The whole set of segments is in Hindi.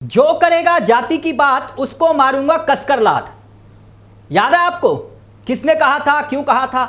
जो करेगा जाति की बात उसको मारूंगा कसकर लात। याद है आपको किसने कहा था, क्यों कहा था?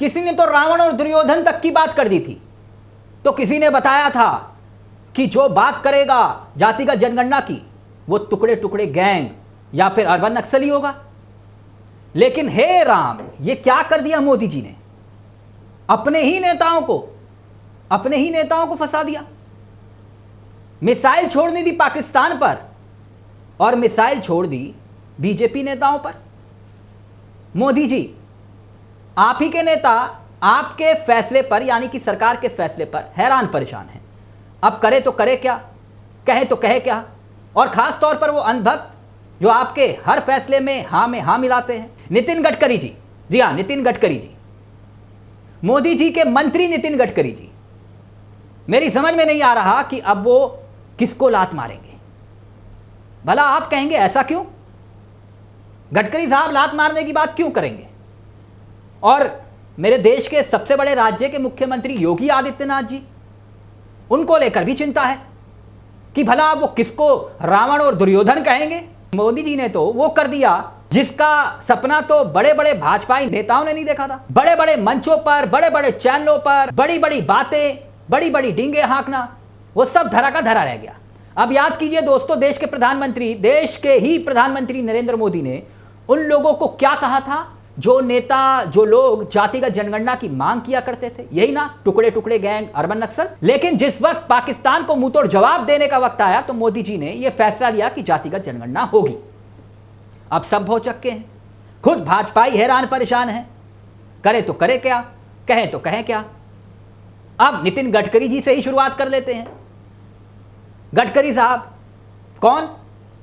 किसी ने तो रावण और दुर्योधन तक की बात कर दी थी। तो किसी ने बताया था कि जो बात करेगा जातिगत जनगणना की वो टुकड़े टुकड़े गैंग या फिर अर्बन नक्सली होगा। लेकिन हे राम, ये क्या कर दिया मोदी जी ने? अपने ही नेताओं को फंसा दिया। मिसाइल छोड़नी थी पाकिस्तान पर और मिसाइल छोड़ दी बीजेपी नेताओं पर। मोदी जी, आप ही के नेता आपके फैसले पर यानी कि सरकार के फैसले पर हैरान परेशान हैं। अब करे तो करे क्या, कहे तो कहे क्या? और खास तौर पर वो अंधभक्त जो आपके हर फैसले में हाँ मिलाते हैं। नितिन गडकरी जी, जी हाँ, नितिन गडकरी जी, मोदी जी के मंत्री नितिन गडकरी जी, मेरी समझ में नहीं आ रहा कि अब वो किसको लात मारेंगे। भला आप कहेंगे ऐसा क्यों? गडकरी साहब लात मारने की बात क्यों करेंगे? और मेरे देश के सबसे बड़े राज्य के मुख्यमंत्री योगी आदित्यनाथ जी, उनको लेकर भी चिंता है कि भला वो किसको रावण और दुर्योधन कहेंगे। मोदी जी ने तो वो कर दिया जिसका सपना तो बड़े बड़े भाजपाई नेताओं ने नहीं देखा था। बड़े बड़े मंचों पर, बड़े बड़े चैनलों पर बड़ी बड़ी बातें, बड़ी बड़ी डींगे हाँकना, वो सब धरा का धरा रह गया। अब याद कीजिए दोस्तों, देश के ही प्रधानमंत्री नरेंद्र मोदी ने उन लोगों को क्या कहा था जो नेता, जो लोग जातिगत जनगणना की मांग किया करते थे, यही ना, टुकड़े टुकड़े गैंग, अर्बन नक्सल। लेकिन जिस वक्त पाकिस्तान को मुंहतोड़ जवाब देने का वक्त आया तो मोदी जी ने यह फैसला लिया कि जातिगत जनगणना होगी। अब सब हो चक्के हैं, खुद भाजपाई हैरान परेशान है। करे तो करे क्या, कहे तो कहे क्या? अब नितिन गडकरी जी से ही शुरुआत कर लेते हैं। गडकरी साहब कौन?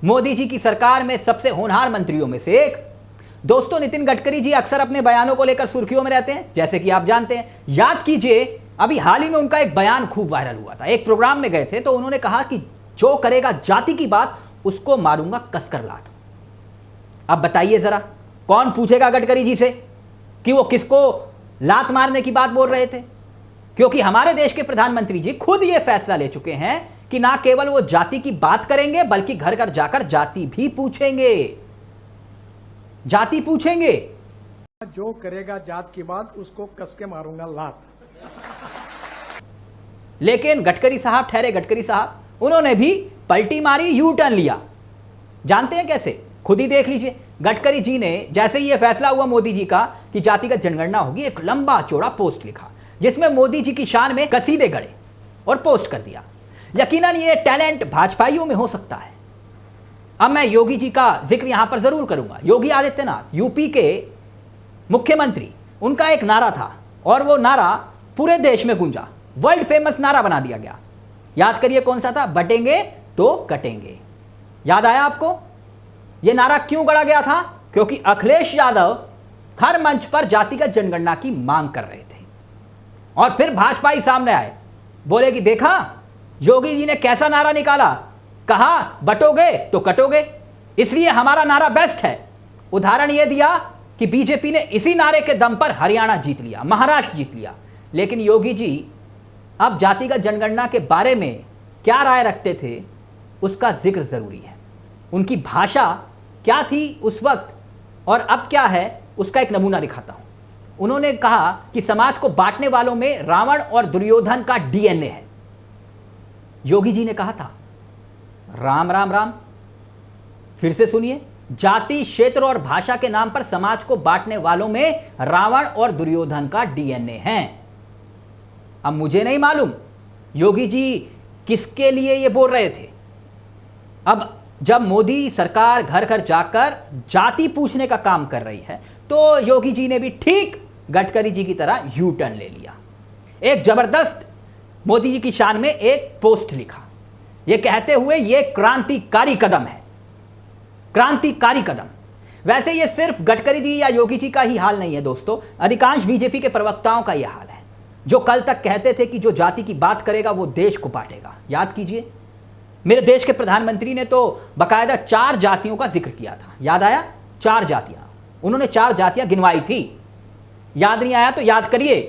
मोदी जी की सरकार में सबसे होनहार मंत्रियों में से एक। दोस्तों, नितिन गडकरी जी अक्सर अपने बयानों को लेकर सुर्खियों में रहते हैं, जैसे कि आप जानते हैं। याद कीजिए, अभी हाल ही में उनका एक बयान खूब वायरल हुआ था। एक प्रोग्राम में गए थे तो उन्होंने कहा कि जो करेगा जाति की बात उसको मारूंगा कसकर लात। अब बताइए जरा, कौन पूछेगा गडकरी जी से कि वो किसको लात मारने की बात बोल रहे थे? क्योंकि हमारे देश के प्रधानमंत्री जी खुद ये फैसला ले चुके हैं कि ना केवल वो जाति की बात करेंगे बल्कि घर घर जाकर जाति भी पूछेंगे, जाति पूछेंगे। जो करेगा जात की बात उसको कस के मारूंगा लात। लेकिन गडकरी साहब ठहरे गडकरी साहब, उन्होंने भी पलटी मारी, यू टर्न लिया। जानते हैं कैसे? खुद ही देख लीजिए। गडकरी जी ने जैसे ही यह फैसला हुआ मोदी जी का कि जातिगत जनगणना होगी, एक लंबा चौड़ा पोस्ट लिखा जिसमें मोदी जी की शान में कसीदे गढ़े और पोस्ट कर दिया। यकीनन ये टैलेंट भाजपाइयों में हो सकता है। अब मैं योगी जी का जिक्र यहां पर जरूर करूंगा। योगी आदित्यनाथ यूपी के मुख्यमंत्री, उनका एक नारा था और वो नारा पूरे देश में गूंजा, वर्ल्ड फेमस नारा बना दिया गया। याद करिए कौन सा था? बटेंगे तो कटेंगे। याद आया आपको? यह नारा क्यों गढ़ा गया था? क्योंकि अखिलेश यादव हर मंच पर जातिगत जनगणना की मांग कर रहे थे और फिर भाजपा ही सामने आए, बोले कि देखा योगी जी ने कैसा नारा निकाला, कहा बटोगे तो कटोगे, इसलिए हमारा नारा बेस्ट है। उदाहरण यह दिया कि बीजेपी ने इसी नारे के दम पर हरियाणा जीत लिया, महाराष्ट्र जीत लिया। लेकिन योगी जी अब जातिगत जनगणना के बारे में क्या राय रखते थे उसका जिक्र जरूरी है। उनकी भाषा क्या थी उस वक्त और अब क्या है, उसका एक नमूना दिखाता हूं। उन्होंने कहा कि समाज को बांटने वालों में रावण और दुर्योधन का डीएनए है। योगी जी ने कहा था, राम राम राम, फिर से सुनिए, जाति, क्षेत्र और भाषा के नाम पर समाज को बांटने वालों में रावण और दुर्योधन का डीएनए है। अब मुझे नहीं मालूम योगी जी किसके लिए ये बोल रहे थे। अब जब मोदी सरकार घर घर जाकर जाति पूछने का काम कर रही है तो योगी जी ने भी ठीक गडकरी जी की तरह यू टर्न ले लिया। एक जबरदस्त मोदी जी की शान में एक पोस्ट लिखा, यह कहते हुए यह क्रांतिकारी कदम है, क्रांतिकारी कदम। वैसे यह सिर्फ गडकरी जी या योगी जी का ही हाल नहीं है दोस्तों, अधिकांश बीजेपी के प्रवक्ताओं का यह हाल है जो कल तक कहते थे कि जो जाति की बात करेगा वो देश को बांटेगा। याद कीजिए, मेरे देश के प्रधानमंत्री ने तो बाकायदा 4 जातियों का जिक्र किया था। याद आया? 4 जातियां, उन्होंने 4 जातियां गिनवाई थी। याद नहीं आया तो याद करिए,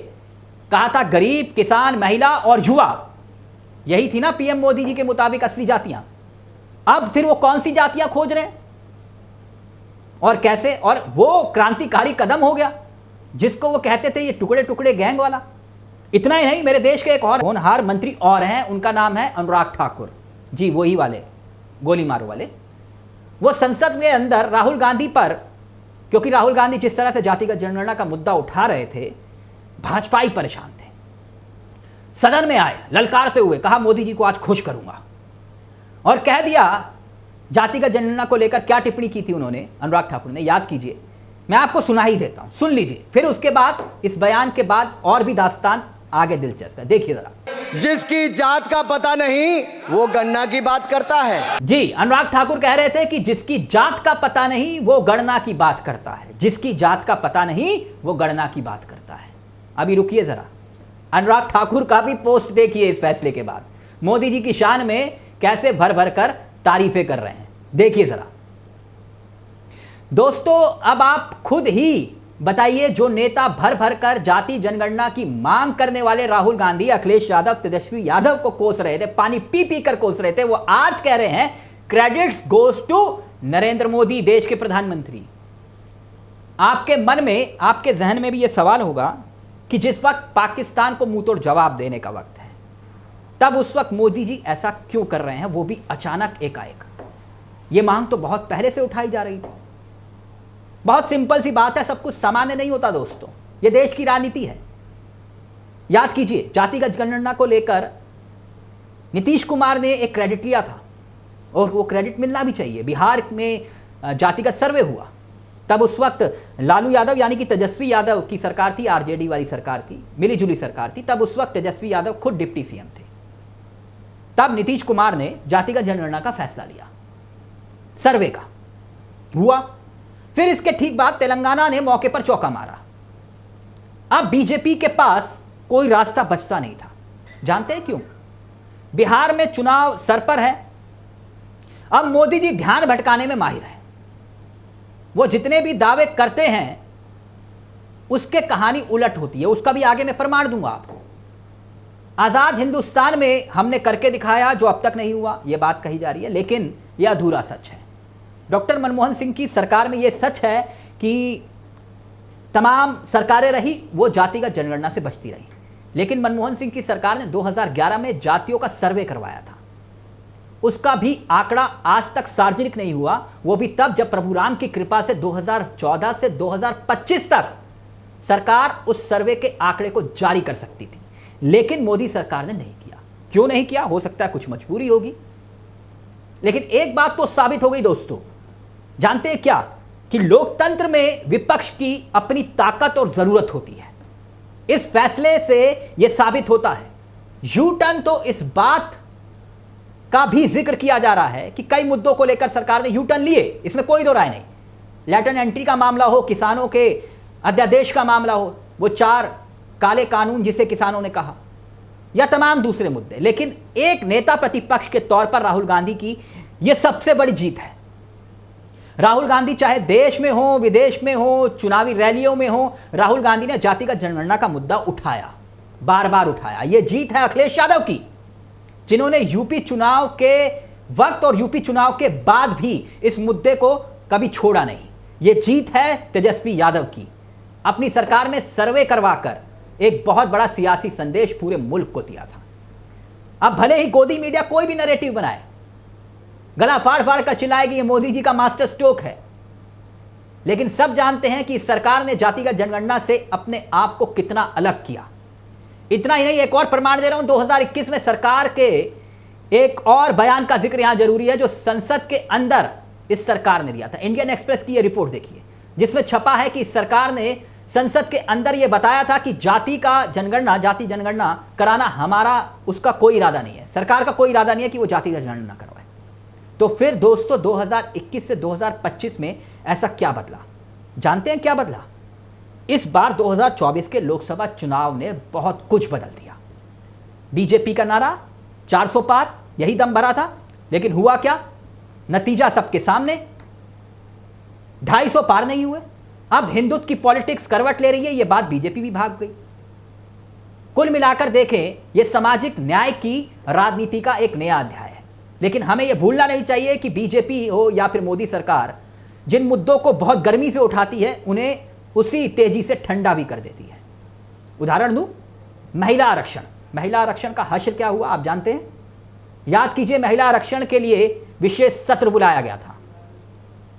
कहा था गरीब, किसान, महिला और युवा। यही थी ना पीएम मोदी जी के मुताबिक असली जातियां। अब फिर वो कौन सी जातियां खोज रहे हैं और कैसे, और वो क्रांतिकारी कदम हो गया जिसको वो कहते थे ये टुकड़े टुकड़े गैंग वाला। इतना ही नहीं, मेरे देश के एक और होनहार मंत्री और हैं, उनका नाम है अनुराग ठाकुर जी, वही वाले गोली मारो वाले। वो संसद में अंदर राहुल गांधी पर, क्योंकि राहुल गांधी जिस तरह से जातिगत जनगणना का मुद्दा उठा रहे थे, भाजपाई परेशान थे, सदन में आए ललकारते हुए, कहा मोदी जी को आज खुश करूंगा, और कह दिया जातिगत जनगणना को लेकर क्या टिप्पणी की थी उन्होंने, अनुराग ठाकुर ने, याद कीजिए, मैं आपको सुना ही देता हूं, सुन लीजिए, फिर उसके बाद इस बयान के बाद और भी दास्तान आगे दिलचस्प है, देखिए जरा। जिसकी जात का पता नहीं वो गणना की बात करता है। जी, अनुराग ठाकुर कह रहे थे कि जिसकी जात का पता नहीं वो गणना की बात करता है, जिसकी जात का पता नहीं वो गणना की बात करता है। अभी रुकिए जरा, अनुराग ठाकुर का भी पोस्ट देखिए इस फैसले के बाद, मोदी जी की शान में कैसे भर भर कर तारीफें कर रहे हैं, देखिए जरा। दोस्तों, अब आप खुद ही बताइए, जो नेता भर भर कर जाति जनगणना की मांग करने वाले राहुल गांधी, अखिलेश यादव, तेजस्वी यादव को कोस रहे थे, पानी पी पी कर कोस रहे थे, वो आज कह रहे हैं credits goes to Narendra Modi, देश के प्रधानमंत्री। आपके मन में, आपके जहन में भी यह सवाल होगा कि जिस वक्त पाकिस्तान को मुंह तोड़ जवाब देने का वक्त है, तब उस वक्त मोदी जी ऐसा क्यों कर रहे हैं, वो भी अचानक एकाएक। यह मांग तो बहुत पहले से उठाई जा रही थी। बहुत सिंपल सी बात है, सब कुछ सामान्य नहीं होता दोस्तों, यह देश की राजनीति है। याद कीजिए, जातिगत जनगणना को लेकर नीतीश कुमार ने एक क्रेडिट लिया था, और वो क्रेडिट मिलना भी चाहिए। बिहार में जातिगत सर्वे हुआ, तब उस वक्त लालू यादव यानी कि तेजस्वी यादव की सरकार थी, आरजेडी वाली सरकार थी, मिलीजुली सरकार थी, तब उस वक्त तेजस्वी यादव खुद डिप्टी सीएम थे। तब नीतीश कुमार ने जातिगत जनगणना का फैसला लिया, सर्वे का हुआ। फिर इसके ठीक बाद तेलंगाना ने मौके पर चौका मारा। अब बीजेपी के पास कोई रास्ता बचता नहीं था। जानते हैं क्यों? बिहार में चुनाव सर पर है। अब मोदी जी ध्यान भटकाने में माहिर हैं। वो जितने भी दावे करते हैं उसके कहानी उलट होती है। उसका भी आगे मैं प्रमाण दूंगा आपको। आजाद हिंदुस्तान में हमने करके दिखाया जो अब तक नहीं हुआ, यह बात कही जा रही है, लेकिन यह अधूरा सच है। डॉक्टर मनमोहन सिंह की सरकार में यह सच है कि तमाम सरकारें रही वो जातिगत जनगणना से बचती रही, लेकिन मनमोहन सिंह की सरकार ने 2011 में जातियों का सर्वे करवाया था। उसका भी आंकड़ा आज तक सार्वजनिक नहीं हुआ, वो भी तब जब प्रभु राम की कृपा से 2014 से 2025 तक सरकार उस सर्वे के आंकड़े को जारी कर सकती थी, लेकिन मोदी सरकार ने नहीं किया। क्यों नहीं किया? हो सकता है कुछ मजबूरी होगी, लेकिन एक बात तो साबित हो गई दोस्तों। जानते हैं क्या? कि लोकतंत्र में विपक्ष की अपनी ताकत और जरूरत होती है। इस फैसले से यह साबित होता है। यू टर्न तो इस बात का भी जिक्र किया जा रहा है कि कई मुद्दों को लेकर सरकार ने यू टर्न लिए, इसमें कोई दो राय नहीं। लैटरल एंट्री का मामला हो, किसानों के अध्यादेश का मामला हो, वो 4 काले कानून जिसे किसानों ने कहा, या तमाम दूसरे मुद्दे। लेकिन एक नेता प्रतिपक्ष के तौर पर राहुल गांधी की यह सबसे बड़ी जीत है। राहुल गांधी चाहे देश में हो, विदेश में हो, चुनावी रैलियों में हो, राहुल गांधी ने जातिगत जनगणना का मुद्दा उठाया, बार बार उठाया। यह जीत है अखिलेश यादव की, जिन्होंने यूपी चुनाव के वक्त और यूपी चुनाव के बाद भी इस मुद्दे को कभी छोड़ा नहीं। यह जीत है तेजस्वी यादव की, अपनी सरकार में सर्वे करवाकर एक बहुत बड़ा सियासी संदेश पूरे मुल्क को दिया था। अब भले ही गोदी मीडिया कोई भी नैरेटिव बनाए, गला फाड़ फाड़ कर चिल्लाएगी ये मोदी जी का मास्टर स्ट्रोक है, लेकिन सब जानते हैं कि इस सरकार ने जातिगत जनगणना से अपने आप को कितना अलग किया। इतना ही नहीं, एक और प्रमाण दे रहा हूं। 2021 में सरकार के एक और बयान का जिक्र यहां जरूरी है, जो संसद के अंदर इस सरकार ने दिया था। इंडियन एक्सप्रेस की यह रिपोर्ट देखिए, जिसमें छपा है कि इस सरकार ने संसद के अंदर यह बताया था कि जाति जनगणना कराना हमारा, उसका कोई इरादा नहीं है, सरकार का कोई इरादा नहीं है कि वो जातिगत जनगणना करवाए। तो फिर दोस्तों 2021 से 2025 में ऐसा क्या बदला? जानते हैं क्या बदला? इस बार 2024 के लोकसभा चुनाव ने बहुत कुछ बदल दिया। बीजेपी का नारा 400 पार, यही दम भरा था, लेकिन हुआ क्या? नतीजा सबके सामने, 250 पार नहीं हुए। अब हिंदुत्व की पॉलिटिक्स करवट ले रही है, यह बात बीजेपी भी भाग गई। कुल मिलाकर देखें, यह सामाजिक न्याय की राजनीति का एक नया अध्याय है। लेकिन हमें यह भूलना नहीं चाहिए कि बीजेपी हो या फिर मोदी सरकार जिन मुद्दों को बहुत गर्मी से उठाती है उन्हें उसी तेजी से ठंडा भी कर देती है। उदाहरण दूं, महिला आरक्षण। महिला आरक्षण का हश्र क्या हुआ आप जानते हैं? याद कीजिए, महिला आरक्षण के लिए विशेष सत्र बुलाया गया था।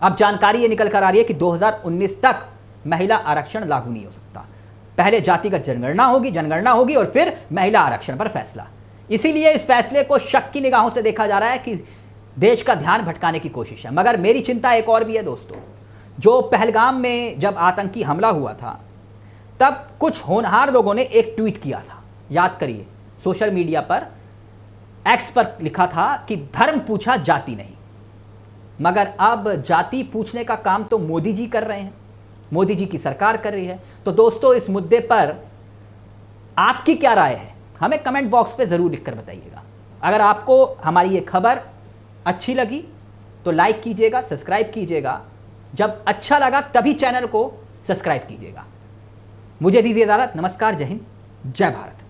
अब जानकारी ये निकल कर आ रही है कि 2019 तक महिला आरक्षण लागू नहीं हो सकता। पहले जातिगत जनगणना होगी और फिर महिला आरक्षण पर फैसला। इसीलिए इस फैसले को शक की निगाहों से देखा जा रहा है कि देश का ध्यान भटकाने की कोशिश है। मगर मेरी चिंता एक और भी है दोस्तों। जो पहलगाम में जब आतंकी हमला हुआ था तब कुछ होनहार लोगों ने एक ट्वीट किया था, याद करिए, सोशल मीडिया पर, एक्स पर लिखा था कि धर्म पूछा जाति नहीं। मगर अब जाति पूछने का काम तो मोदी जी कर रहे हैं, मोदी जी की सरकार कर रही है। तो दोस्तों, इस मुद्दे पर आपकी क्या राय है हमें कमेंट बॉक्स पे ज़रूर लिखकर बताइएगा। अगर आपको हमारी ये खबर अच्छी लगी तो लाइक कीजिएगा, सब्सक्राइब कीजिएगा। जब अच्छा लगा तभी चैनल को सब्सक्राइब कीजिएगा। मुझे दीजिए इजाज़त। नमस्कार, जय हिंद, जय भारत।